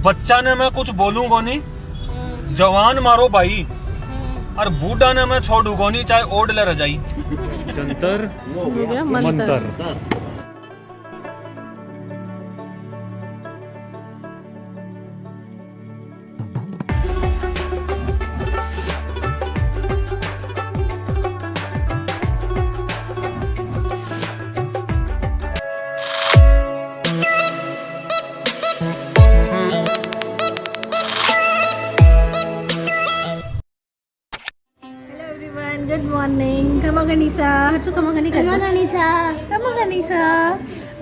बच्चा ने मैं कुछ बोलूंगा नहीं, जवान मारो भाई, और बूढ़ा ने मैं छोड़ूंगा नहीं, चाहे ओढ़ ले रजाई। जंतर मंतर। Good morning. कमा गनीसा, हर्षु कमा गनीसा।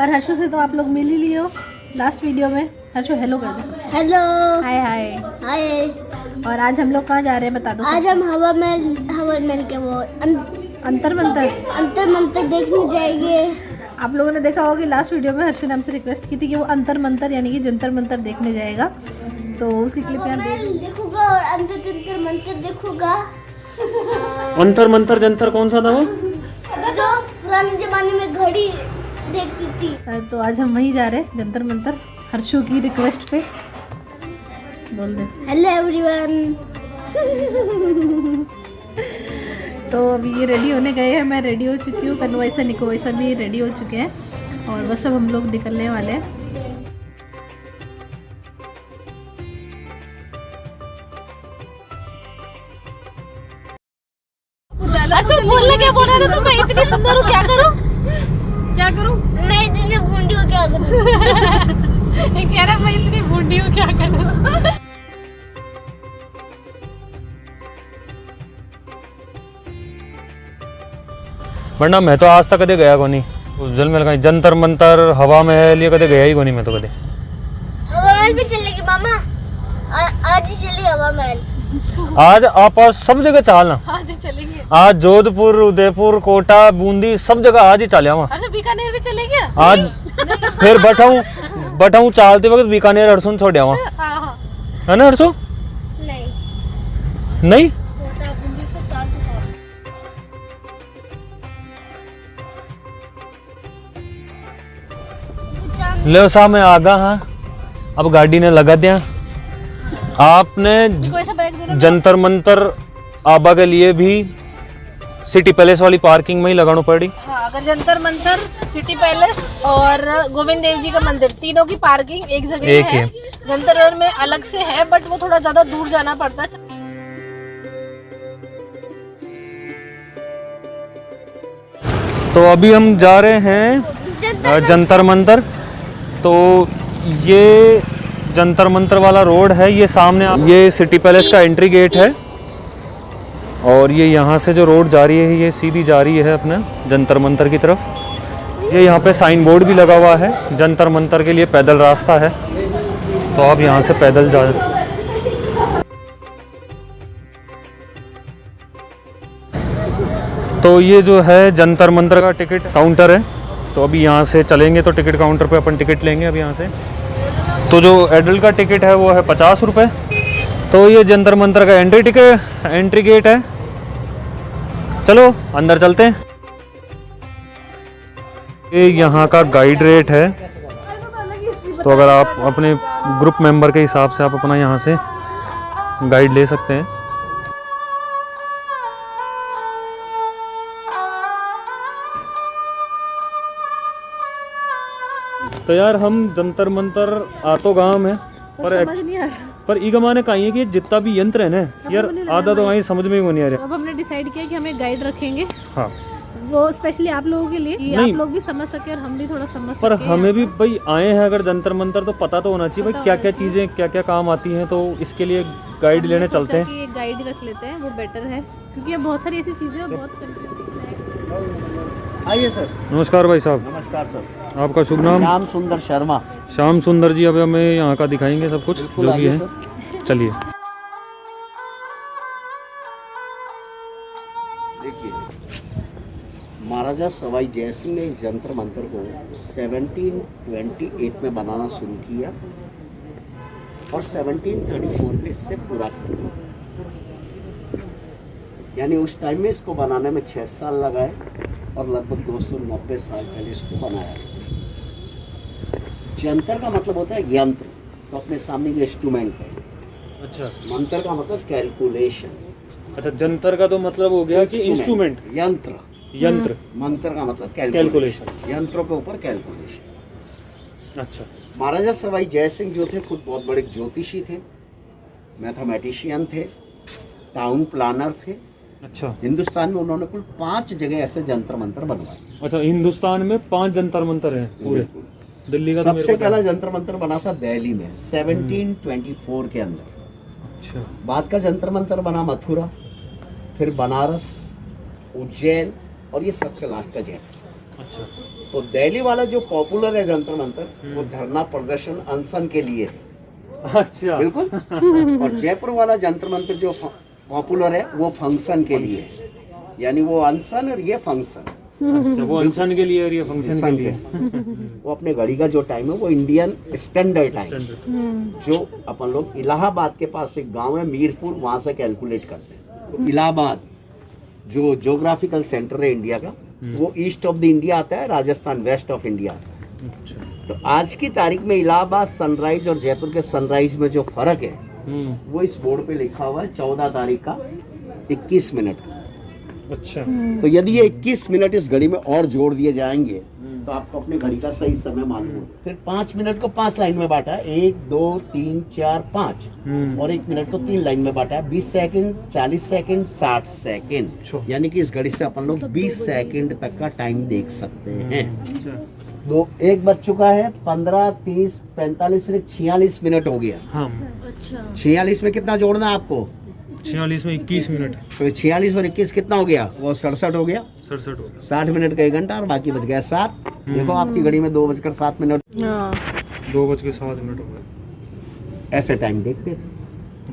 और हर्षु से तो आप लोग मिल ही लियो लास्ट वीडियो में। हर्षु हेलो कर दो। हेलो, हाय हाय हाय। और आज हम लोग कहाँ जा रहे हैं बता दो। आज हम हवा महल के वो अंतर मंतर देखने जाएंगे। आप लोगों ने देखा होगा कि लास्ट वीडियो में हर्षु ने हमसे रिक्वेस्ट की थी कि वो अंतर मंतर यानी कि जंतर मंतर देखने जाएगा, तो उसकी क्लिप यहाँ देखूंगा और अंदर जंतर मंतर देखूंगा। अंतर मंतर जंतर कौन सा था वो? जो पुराने जमाने में घड़ी देखती थी। तो आज हम वहीं जा रहे हैं, जंतर मंतर, हर्षु की रिक्वेस्ट पे। बोल दे हेलो एवरीवन। तो अभी ये रेडी होने गए हैं, मैं रेडी हो चुकी हूँ, कन्वैसा निकोवैसा भी रेडी हो चुके हैं, और बस अब हम लोग निकलने वाले हैं। अच्छा बोलना क्या बोल रहा था तो मैं इतनी सुंदर हूँ, क्या करूँ मैं इतनी बूढ़ी हूँ, क्या करूँ? कह रहा मैं इतनी बूढ़ी हूँ, क्या करूँ? वरना मैं तो आज तक कदे गया को नहीं उज्जैन में, कहीं जंतर मंतर हवा महल ये कदे गया ही को नहीं मैं तो कदे। हवा महल भी चलेगी मामा, आज ही चलेगी हवा महल। आज आप सब जगह चालना, आज चलेंगे। आज जोधपुर, उदयपुर, कोटा, बूंदी सब जगह आज ही चाले वहाँ। अच्छा बीकानेर भी चलेंगे आज फिर बटाऊ चालते वक्त बीकानेर हरसुन छोड़ वहाँ, है ना हरसु? नहीं ले सा में आगा। हाँ अब गाड़ी ने लगा दिया। आपने जंतर मंतर आबा के लिए भी सिटी पैलेस वाली पार्किंग में ही लगाना पड़ी। हाँ, अगर जंतर मंतर, सिटी पैलेस और गोविंद देव जी का मंदिर, तीनों की पार्किंग एक जगह है। जंतर मंतर में अलग से है, बट वो थोड़ा ज्यादा दूर जाना पड़ता है। तो अभी हम जा रहे हैं जंतर मंतर। तो ये जंतर मंतर वाला रोड है, ये सामने ये सिटी पैलेस का एंट्री गेट है, और ये यहाँ से जो रोड जा रही है ये सीधी जा रही है अपना जंतर मंतर की तरफ। ये यहाँ पे साइन बोर्ड भी लगा हुआ है, जंतर मंतर के लिए पैदल रास्ता है, तो आप यहाँ से पैदल जा। तो ये जो है जंतर मंतर का टिकट काउंटर है, तो अभी यहाँ से चलेंगे तो टिकट काउंटर पे अपन टिकट लेंगे अभी यहाँ से। तो जो एडल्ट का टिकट है वो है 50 रुपये। तो ये जंतर मंतर का एंट्री गेट है। चलो अंदर चलते हैं। ये यहाँ का गाइड रेट है, तो अगर आप अपने ग्रुप मेंबर के हिसाब से आप अपना यहाँ से गाइड ले सकते हैं। तो यार हम जंतर मंतर आतो गांव में पर ईगा माने कहीं है कि जितना भी यंत्र है ना यार आधा तो वहीं समझ में ही नहीं आ रहा। अब हमने डिसाइड किया कि हमें गाइड रखेंगे। हाँ वो स्पेशली आप लोगों के लिए कि आप लोग भी समझ सके और हम भी थोड़ा समझ सके। पर हमें भी भाई आए हैं अगर जंतर मंतर तो पता तो होना चाहिए भाई क्या क्या चीजें क्या क्या काम आती हैं, तो इसके लिए गाइड लेने चलते हैं। एक गाइड रख लेते हैं, वो बेटर है, क्योंकि अब बहुत सारी ऐसी चीजें हैं बहुत। आइए सर। नमस्कार भाई साहब। नमस्कार सर। आपका शुभ नाम? श्याम सुंदर शर्मा। श्याम सुंदर जी, अब हमें यहाँ का दिखाएंगे सब कुछ जो भी है। चलिए देखिए, महाराजा सवाई जय सिंह ने इस जंतर मंतर को 1728 में बनाना शुरू किया और 1734 में इससे पूरा कर दिया। यानी उस टाइम में इसको बनाने में 6 साल लगाए और लगभग 290 साल पहले इसको बनाया। जंतर का मतलब होता है यंत्र, तो अपने सामने ये इंस्ट्रूमेंट है। अच्छा मंत्र का मतलब कैलकुलेशन। अच्छा, जंतर का तो मतलब हो गया कि इंस्ट्रूमेंट, यंत्र। यंत्र। मंत्र का मतलब कैलकुलेशन। यंत्रों के ऊपर कैलकुलेशन। अच्छा। महाराजा सवाई जय सिंह जो थे खुद बहुत बड़े ज्योतिषी थे, मैथमेटिशियन थे, टाउन प्लानर थे। अच्छा। हिंदुस्तान में उन्होंने कुल 5 जगह ऐसे जंतर मंतर बनवाए। अच्छा, हिंदुस्तान में 5 जंतर मंतर हैं पूरे। दिल्ली का तो मेरे सबसे को पहला जंतर मंतर बना था दिल्ली में 1724 के अंदर। अच्छा। बाद का जंतर मंतर बना मथुरा, फिर बनारस, उज्जैन और ये सबसे लास्ट का जयपुर। अच्छा। तो दिल्ली वाला जो पॉपुलर है जंतर मंतर वो धरना प्रदर्शन अनशन के लिए है। अच्छा। बिल्कुल। और जयपुर वाला जंतर मंतर जो पॉपुलर है वो फंक्शन के लिए है, यानी वो अनशन और ये फंक्शन। अच्छा, वो अनशन के लिए और ये फंक्शन के लिए। वो अपने घड़ी का जो टाइम है वो इंडियन स्टैंडर्ड टाइम, जो अपन लोग इलाहाबाद के पास एक गांव है मीरपुर, वहां से कैलकुलेट करते हैं। तो इलाहाबाद जो ज्योग्राफिकल सेंटर है इंडिया का, वो ईस्ट ऑफ द इंडिया आता है, राजस्थान वेस्ट ऑफ इंडिया आता है। अच्छा। तो आज की तारीख में इलाहाबाद सनराइज और जयपुर के सनराइज में जो फर्क है वो इस बोर्ड पे लिखा हुआ है 14 तारीख का 21 मिनट का। अच्छा। तो यदि ये 21 मिनट इस घड़ी में और जोड़ दिए जाएंगे तो आपको अपनी घड़ी का सही समय मालूम होगा। फिर 5 मिनट को 5 लाइन में बांटा है, 1 2 3 4 5, और 1 मिनट को 3 लाइन में बांटा है, 20 सेकंड, 40 सेकंड, 60 सेकंड। यानी कि इस घड़ी से अपन लोग 20 सेकंड तक का टाइम देख सकते हैं। तो एक बज चुका है, 15 30 45 46 मिनट हो गया। हाँ। 46 में कितना जोड़ना है आपको? 46 में 21 मिनट। तो 46 और 21 कितना हो गया? वो 67 हो गया। 67 हो गया। 60 मिनट का 1 घंटा और बाकी बच गया 7। देखो आपकी घड़ी में 2:07। 2:07 हो गए। ऐसे टाइम देखते थे।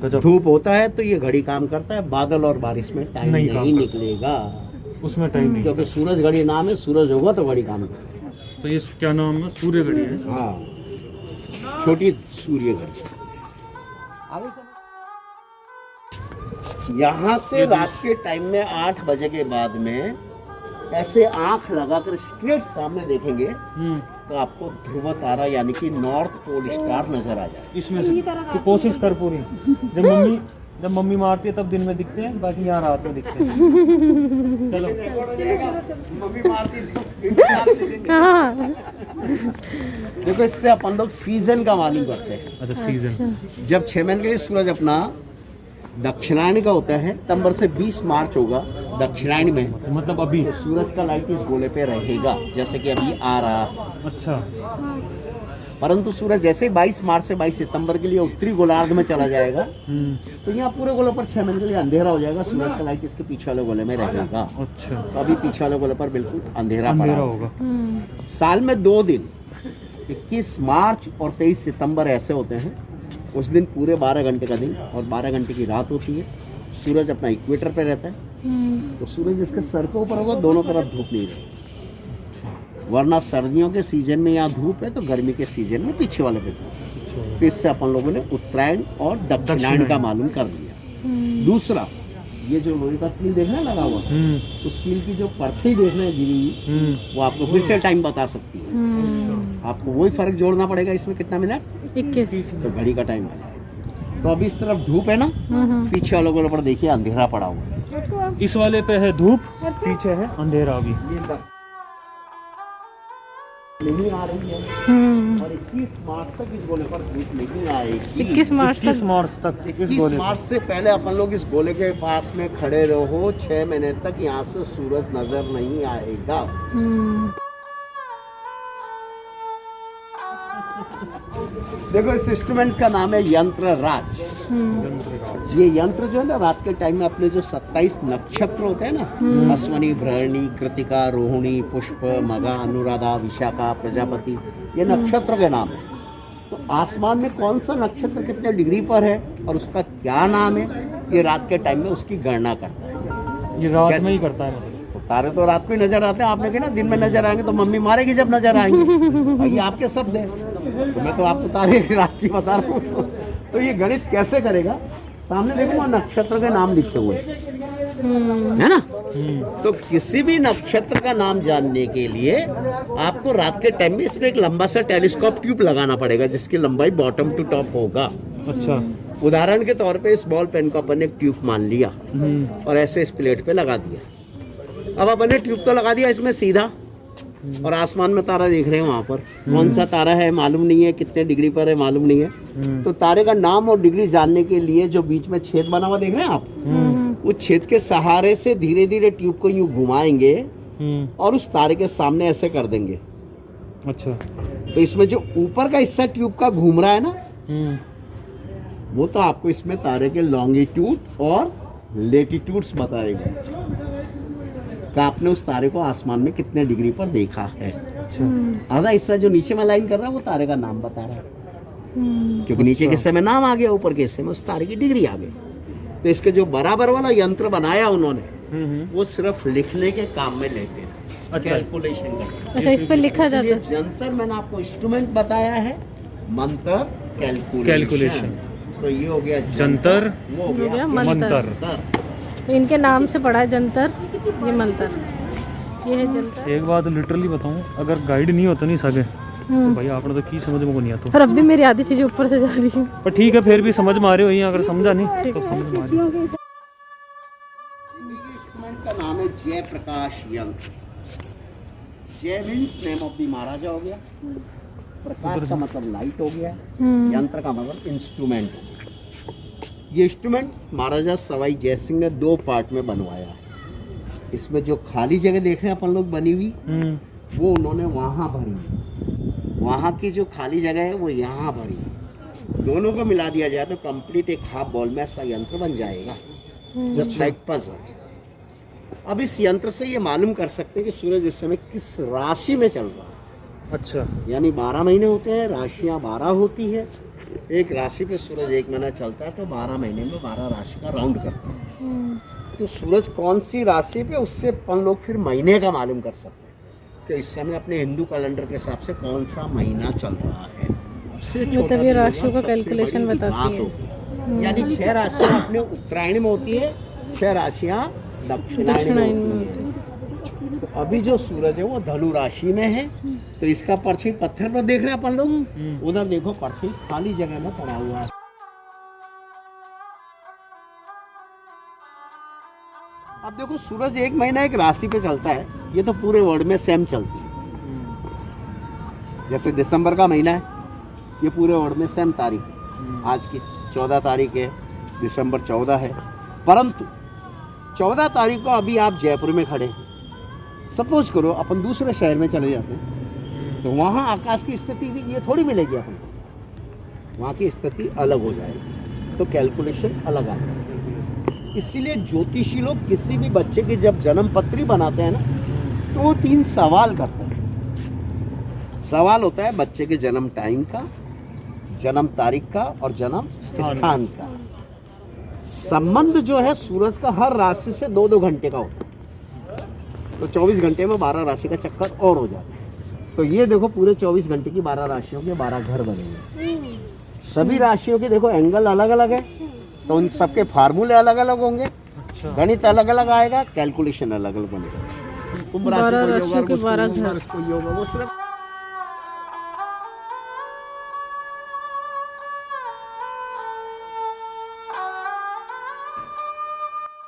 गजब। धूप होता है तो ये घड़ी काम करता है, बादल और बारिश में टाइम नहीं काम नहीं करता। निकलेगा, उसमें टाइम नहीं। क्योंकि सूरज घड़ी नाम है, सूरज होगा तो घड़ी काम करेगा। तो ये क्या नाम है? सूर्य घड़ी है। हाँ, छोटी सूर्य घड़ी। आगे चलो। यहाँ से रात के टाइम में 8 बजे के बाद में ऐसे आंख लगाकर स्ट्रेट सामने देखेंगे तो आपको ध्रुव तारा यानी कि नॉर्थ पोल स्टार नजर आ जाए। इसमें से तो कोशिश कर पूरी। जब मम्मी मारती है तब दिन में दिखते हैं, बाकी यहाँ रात में दिखते हैं। चलो। मम्मी मारती देखो, इससे अपन लोग सीजन का मालूम करते हैं। अच्छा, सीजन। जब 6 महीने के लिए सूरज अपना दक्षिणायन का होता है, सितंबर से 20 मार्च होगा दक्षिणायन में, मतलब अभी तो सूरज का लाइट इस गोले पे रहेगा जैसे कि अभी आ रहा। अच्छा। परंतु सूरज जैसे ही 22 मार्च से 22 सितंबर के लिए उत्तरी गोलार्ध में चला जाएगा तो यहाँ पूरे गोले पर 6 महीने के लिए अंधेरा हो जाएगा। सूरज का लाइट इसके पीछे वाले गोले में रहेगा। अच्छा। तो अभी पीछे वाले गोले पर बिल्कुल अंधेरा पड़ा होगा। साल में 2 दिन 21 मार्च और 23 सितंबर ऐसे होते हैं। उस दिन पूरे 12 घंटे का दिन और 12 घंटे की रात होती है। सूरज अपना इक्वेटर पे रहता है, तो सूरज इसके सर के ऊपर होगा, दोनों तरफ धूप नहीं रहेगी। वरना सर्दियों के सीजन में यहाँ धूप है तो गर्मी के सीजन में पीछे वाले पे धूप। तो इससे अपन लोगों ने उत्तरायण और दक्षिणायन का मालूम कर लिया। दूसरा, ये जो लोहे का कील देखना लगा हुआ, उस कील की जो परछाई देखना है गिरी हुई, वो आपको फिर से टाइम बता सकती है। आपको वही फर्क जोड़ना पड़ेगा, इसमें कितना मिनट? 21। तो घड़ी का टाइम आ जाएगा। तो अभी इस तरफ धूप है ना, पीछे वालों को पर देखिए अंधेरा पड़ा हुआ। इस वाले पे है धूप, पीछे है अंधेरा। अभी नहीं आ रही है और 21 मार्च तक इस गोले पर धूप नहीं आएगी। 21 मार्च तक 21 मार्च से पहले अपन लोग इस गोले के पास में खड़े रहो, 6 महीने तक यहाँ से सूरज नजर नहीं आएगा। देखो, इस इंस्ट्रूमेंट्स का नाम है यंत्र राज। ये यंत्र जो है ना, रात के टाइम में अपने जो 27 नक्षत्र होते हैं ना, अश्वनी, भरणी, कृतिका, रोहिणी, पुष्प, मघा, अनुराधा, विशाखा, प्रजापति, ये नक्षत्र के नाम है। तो आसमान में कौन सा नक्षत्र कितने डिग्री पर है और उसका क्या नाम है, ये रात के टाइम में उसकी गणना करता है। ये रात में ही करता है। तारे तो रात को ही नजर आते हैं। आपने कहा ना दिन में नजर आएंगे तो मम्मी मारेगी जब नजर आएंगे। ये आपके शब्द हैं, तो मैं तो आपको तारे रात की बता रहा हूँ। तो ये गणित कैसे करेगा? सामने देखो वहाँ नक्षत्र के नाम लिखे हुए हैं, है ना। तो किसी भी नक्षत्र का नाम जानने के लिए आपको रात के टाइम में इसमें एक लंबा सा टेलीस्कोप ट्यूब लगाना पड़ेगा, जिसकी लंबाई बॉटम टू टॉप होगा। अच्छा। उदाहरण के तौर पे इस बॉल पेन को अपन ने एक ट्यूब मान लिया और ऐसे इस प्लेट पे लगा दिया। अब अपन ने ट्यूब तो लगा दिया इसमें सीधा, और आसमान में तारा देख रहे हैं, वहाँ पर कौन सा तारा है मालूम नहीं है, कितने डिग्री पर है मालूम नहीं है। तो तारे का नाम और डिग्री जानने के लिए जो बीच में छेद बना हुआ देख रहे हैं आप, उस छेद के सहारे से धीरे धीरे ट्यूब को यूं घुमाएंगे और उस तारे के सामने ऐसे कर देंगे। अच्छा। तो इसमें जो ऊपर का हिस्सा ट्यूब का घूम रहा है ना, वो तो आपको इसमें तारे के लॉन्गिट्यूड और लेटीट्यूड्स बताएगा कि आपने उस तारे को आसमान में कितने डिग्री पर देखा है। आधा हिस्सा जो नीचे में लाइन कर रहा है वो तारे का नाम बता रहा है, क्योंकि नीचे के हिस्से में नाम आ गया, ऊपर के हिस्से में उस तारे की डिग्री आ गई। तो इसके जो बराबर वाला यंत्र बनाया उन्होंने, वो सिर्फ लिखने के काम में लेते हैं, अच्छा। कैलकुलेशन करते। अच्छा, इस पे लिखा जाता है। जंतर मैंने आपको इंस्ट्रूमेंट बताया है, मंत्र कैलकुलेशन। तो ये हो गया जंतर, वो हो गया मंतर। तो इनके नाम से पढ़ा है जंतर, ये मंतर, ये है जंतर। एक बात लिटरली बताऊं, अगर गाइड नहीं होता नहीं सके तो भाई आपने तो की समझ में को नहीं आता। और अब भी मेरी आधी चीजें ऊपर से जा रही है, पर ठीक है, फिर भी समझ में आ रही हो, अगर समझा नहीं तो समझ में आ रही। इंस्ट्रूमेंट का नाम है जय प्रकाश यंत्र। जय मीन्स नेम ऑफ द महाराजा हो गया, प्रकाश का मतलब लाइट हो गया, यंत्र का मतलब इंस्ट्रूमेंट हो गया। ये इंस्ट्रूमेंट महाराजा सवाई जय सिंह ने 2 पार्ट में बनवाया है। इसमें जो खाली जगह देख रहे हैं अपन लोग बनी हुई, वो उन्होंने वहाँ भरी, वहाँ की जो खाली जगह है वो यहाँ भरी। दोनों को मिला दिया जाए तो कंप्लीट एक हाफ बॉल में ऐसा यंत्र बन जाएगा, जस्ट लाइक पजल। अब इस यंत्र से ये मालूम कर सकते हैं कि सूरज इस समय किस राशि में चल रहा है। अच्छा। यानी 12 महीने होते हैं, राशियाँ 12 होती है। एक राशि पे सूरज 1 महीना चलता है, तो 12 महीने में 12 राशि का राउंड करता है। तो सूरज कौन सी राशि पे, उससे अपन लोग फिर महीने का मालूम कर सकते हैं कि इस समय अपने हिंदू कैलेंडर के हिसाब से कौन सा महीना चल रहा है। मतलब ये राशियों का कैलकुलेशन बताती है। यानी 6 राशियाँ अपने उत्तरायण में होती है, 6 राशियाँ दक्षिणायन में होती है। तो अभी जो सूरज है वो धनु राशि में है, तो इसका पर्ची पत्थर पर देख रहे हैं अपन लोग, उधर देखो पर्ची खाली जगह में पड़ा हुआ है। अब देखो सूरज 1 महीना एक राशि पे चलता है, ये तो पूरे वर्ल्ड में सेम चलती है। जैसे दिसंबर का महीना है, ये पूरे वर्ल्ड में सेम तारीख है। आज की 14 तारीख है, दिसंबर 14 है। परंतु 14 तारीख को अभी आप जयपुर में खड़े हैं, सपोज करो अपन दूसरे शहर में चले जाते हैं, तो वहाँ आकाश की स्थिति ये थोड़ी मिलेगी अपन को, वहाँ की स्थिति अलग हो जाएगी, तो कैलकुलेशन अलग आता है। इसीलिए ज्योतिषी लोग किसी भी बच्चे की जब जन्म पत्री बनाते हैं ना, तो वो 3 सवाल करते हैं। सवाल होता है बच्चे के जन्म टाइम का, जन्म तारीख का और जन्म स्थान का। संबंध जो है सूरज का हर राशि से 2-2 घंटे का होता है, तो 24 घंटे में 12 राशि का चक्कर और हो जाता है। तो ये देखो पूरे 24 घंटे की 12 राशियों के 12 घर बने हैं। सभी राशियों के देखो एंगल अलग अलग है, तो उन सबके फार्मूले अलग अलग होंगे, गणित अलग अलग आएगा, कैलकुलेशन अलग अलग बनेगा। कुंभ राशि को होगा, वो सिर्फ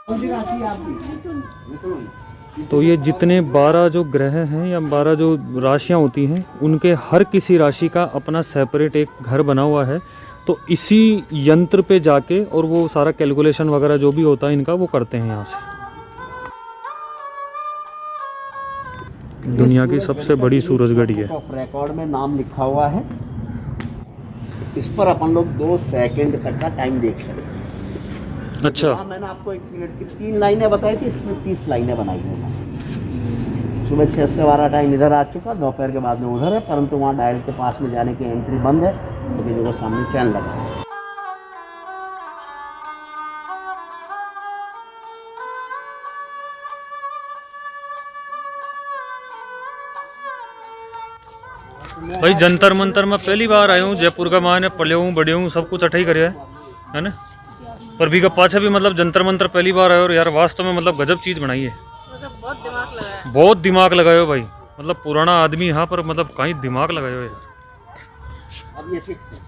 राशि आपकी। तो ये जितने 12 जो ग्रह हैं या 12 जो राशियां होती हैं, उनके हर किसी राशि का अपना सेपरेट एक घर बना हुआ है। तो इसी यंत्र पे जाके और वो सारा कैलकुलेशन वगैरह जो भी होता है इनका, वो करते हैं यहाँ से। दुनिया की सबसे बड़ी सूरजगढ़ी है। रिकॉर्ड में नाम लिखा हुआ है, इस पर अपन लोग 2 सेकंड तक का टाइम देख सकते हैं। अच्छा। मैंने आपको 1 मिनट की 3 लाइनें बताई थी, इसमें 30 लाइनें बनाई हैं। सुबह 6 से 12 टाइम इधर आ चुका, दोपहर के बाद में उधर है, परंतु वहाँ डायल के पास में जाने की एंट्री बंद है, क्योंकि देखो सामने चैन लगा है। भाई जंतर मंतर में पहली बार आया हूँ, जयपुर का माने पले हूँ, बड़े हूँ, सब कुछ अठा ही करे है ना। पर भी का पाछा भी मतलब जंतर मंतर पहली बार आए और यार वास्तव में मतलब गजब चीज़ बनाई है। मतलब बहुत दिमाग लगाया। बहुत दिमाग लगाए हो भाई, मतलब पुराना आदमी यहाँ पर मतलब कहीं दिमाग लगाए हो यार। अब ये फिक्स है,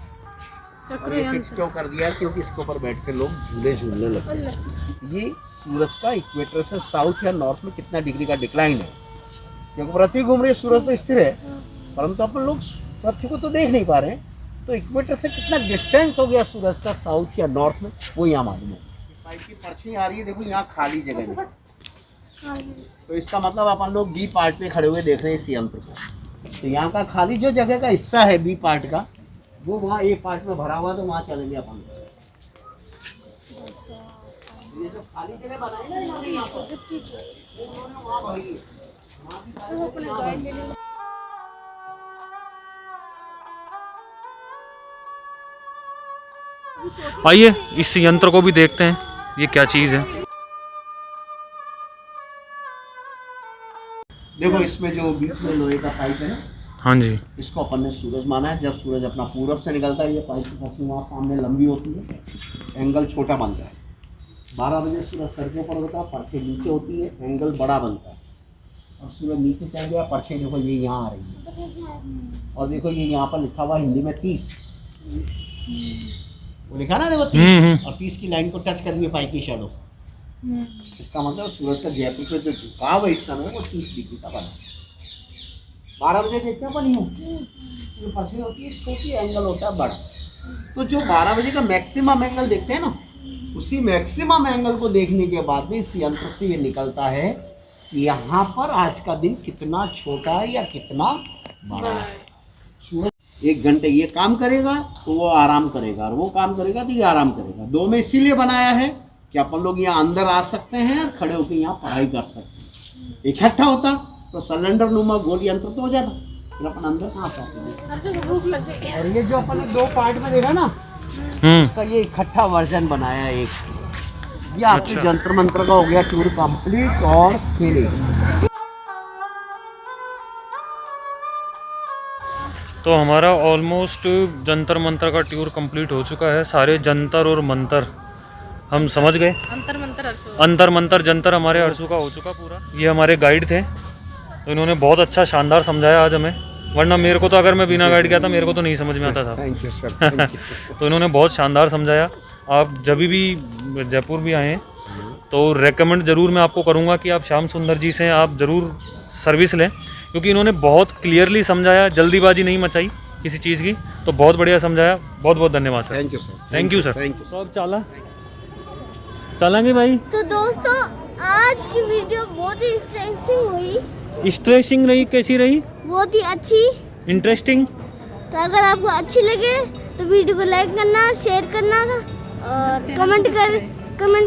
और ये फिक्स क्यों कर दिया है? क्योंकि इसके ऊपर बैठ के लोग झूले झूलने लगते हैं। ये सूरज का इक्वेटर से साउथ या नॉर्थ में कितना डिग्री का डिक्लाइन है, क्योंकि पृथ्वी घूम रही है, सूरज तो स्थिर है, परंतु अपन लोग पृथ्वी को तो देख नहीं पा रहे हैं। तो इक्वेटर से कितना डिस्टेंस हो गया सूरज का साउथ या नॉर्थ में, वो यहाँ मालूम है। पाइप की परछाई आ रही है, देखो यहाँ खाली जगह में, तो इसका मतलब अपन लोग बी पार्ट में खड़े हुए देख रहे हैं इस यंत्र को। तो यहाँ का खाली जो जगह का हिस्सा है बी पार्ट का, वो वहाँ ए पार्ट में भरा हुआ, तो वहाँ चलेंगे अपन। ये जो खाली जगह बनाई ना यहाँ पर, उन्होंने वहाँ भरी है। आइए इस यंत्र को भी देखते हैं, ये क्या चीज़ है। देखो इसमें जो बीच में लोहे का पाइप है ना, हाँ जी, इसको अपन ने सूरज माना है। जब सूरज अपना पूरब से निकलता है, ये पाइप की पत्नी वहाँ सामने लंबी होती है, एंगल छोटा बनता है। 12 बजे सूरज सर के ऊपर होता है, परछाई नीचे होती है, एंगल बड़ा बनता है। और सूरज नीचे चल गया, परछाई देखो ये यहाँ आ रही है, और देखो ये यहाँ पर लिखा हुआ हिंदी में 30, वो लिखा ना देखो 30, और 30 की लाइन को टच कर दिए पाइप की शैडो। इसका मतलब सूरज का जयपुर पे जो झुकाव है इस समय वो 30 डिग्री का बना। 12 बजे देखते हैं अपन यूँ, जो परछाई होती है छोटी, एंगल होता है बड़ा। तो जो 12 बजे का मैक्सिमम एंगल देखते हैं ना, उसी मैक्सिमम एंगल को देखने के बाद में इस यंत्र से ये निकलता है कि यहाँ पर आज का दिन कितना छोटा है या कितना बड़ा है। सूरज 1 घंटे ये काम करेगा तो वो आराम करेगा, और वो काम करेगा तो ये आराम करेगा। 2 में इसीलिए बनाया है कि अपन लोग यहाँ अंदर आ सकते हैं और खड़े होकर यहाँ पढ़ाई कर सकते हैं। इकट्ठा होता तो सिलेंडर नुमा गोल यंत्र तो हो जाता, फिर अपन अंदर कहाँ सकते हैं। और ये जो अपन ने 2 पार्ट में देखा ना, इसका ये इकट्ठा वर्जन बनाया है एक। ये आपके जंतर मंत्र का हो गया टूर कंप्लीट और फिनिश। तो हमारा ऑलमोस्ट जंतर मंतर का टूर कंप्लीट हो चुका है। सारे जंतर और मंतर हम समझ गए। अंतर मंतर जंतर हमारे अर्सू का हो चुका पूरा। ये हमारे गाइड थे, तो इन्होंने बहुत अच्छा शानदार समझाया आज हमें, वरना मेरे को तो अगर मैं बिना गाइड गया था मेरे को तो नहीं समझ में आता था। Thank you sir. तो इन्होंने बहुत शानदार समझाया। आप जब भी जयपुर भी आएँ तो रेकमेंड ज़रूर मैं आपको करूँगा कि आप श्याम सुंदर जी से आप ज़रूर सर्विस लें, क्योंकि इन्होंने बहुत क्लियरली समझाया, जल्दीबाजी नहीं मचाई किसी चीज़ की, तो बहुत बढ़िया समझाया। बहुत बहुत धन्यवाद sir. Thank you sir. Thank you sir. Thank you. तो अब चलेंगे भाई। तो दोस्तों आज की वीडियो बहुत ही इंटरेस्टिंग हुई। स्ट्रेसिंग रही, कैसी रही? बहुत ही अच्छी, इंटरेस्टिंग। तो अगर आपको अच्छी लगे तो वीडियो को लाइक करना, शेयर करना और कमेंट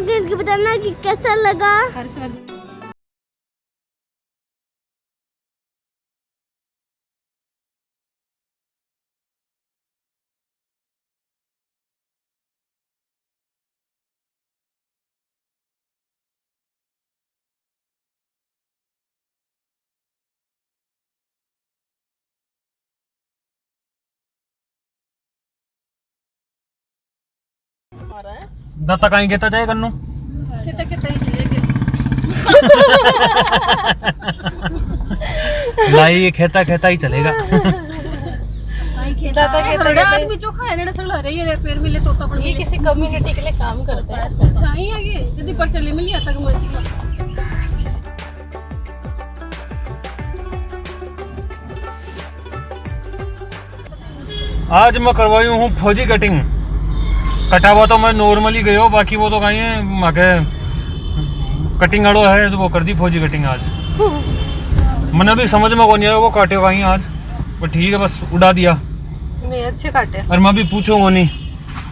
करके बताना कि कैसा लगा। दत्ता कहीं घेता जाए गन्नू लाई खेता खेता ही चलेगा। आदमी चोखा है सगला रे पेड़ मिले तो अपन ये किसी कम्युनिटी के लिए काम करते हैं। अच्छा ही है ये जल्दी पर चले मिल आता आज मैं करवाई हूँ फौजी कटिंग। कटा हुआ तो मैं नॉर्मली गयो, बाकी वो तो कहीं है मगे कटिंग अड़ो है तो वो कर दी फौजी कटिंग आज। मैंने भी समझ में को नहीं आया वो काटे कहीं आज, पर ठीक है बस उड़ा दिया। नहीं अच्छे काटे। और मैं भी पूछूंगा नहीं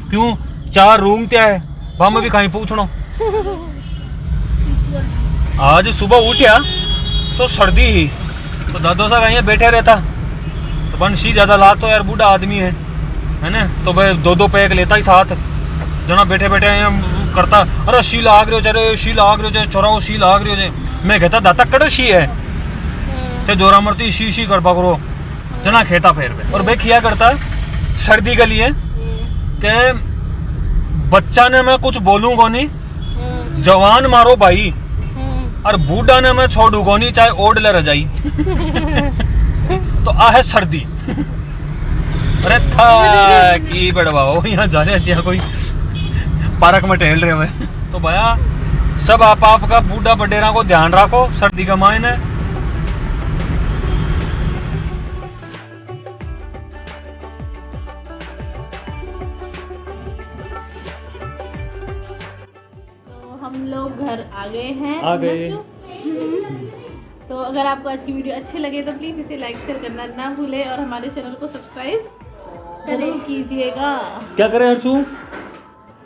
क्यों, 4 रूम क्या है वहाँ मैं भी कहीं पूछना। आज सुबह उठा तो सर्दी ही, तो दादो सा कहीं बैठे रहता तो बंशी ज़्यादा ला तो यार बूढ़ा आदमी है ना, तो भाई 2-2 पैक लेता ही साथ जना बैठे बैठे करता। अरे शी लाग रहे हो चरे, शी लाग रहे हो छोरा, शी लाग रहे हो। मैं कहता दाता कड़ो शी है ते जोरा मरती शी कर पकड़ो जना खेता फेर पे। और भाई किया करता सर्दी के लिए के बच्चा ने मैं कुछ बोलूंगा नहीं, जवान मारो भाई, और बूढ़ा ने मैं छोड़ूंगा नहीं चाहे ओढ़ ले रजाई। तो आ है सर्दी। अरे था की बड़वाओ, यहाँ जाने चाहिए कोई पार्क में टहल रहे हैं। तो भैया सब आपका बूढ़ा बडेरा को ध्यान रखो, सर्दी का मायने है। हम लोग घर आ गए हैं। आ गए। तो अगर आपको आज की वीडियो अच्छी लगे तो प्लीज़ इसे लाइक शेयर करना ना भूले और हमारे चैनल को सब्सक्राइब जरूर कीजिएगा। क्या करें हर्षू?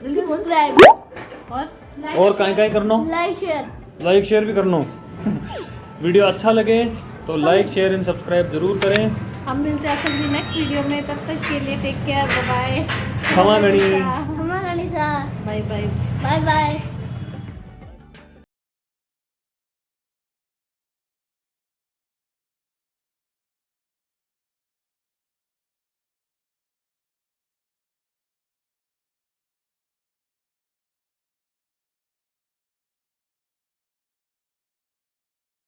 जल्दी बोल। और काय करना? लाइक शेयर भी करना। वीडियो अच्छा लगे तो लाइक शेयर एंड सब्सक्राइब जरूर करें। हम मिलते हैं आपसे नेक्स्ट वीडियो में, तब तक के लिए टेक केयर, बाय बाय। क्षमा गणी। हमारा गणिसा बाय बाय। Bye bye.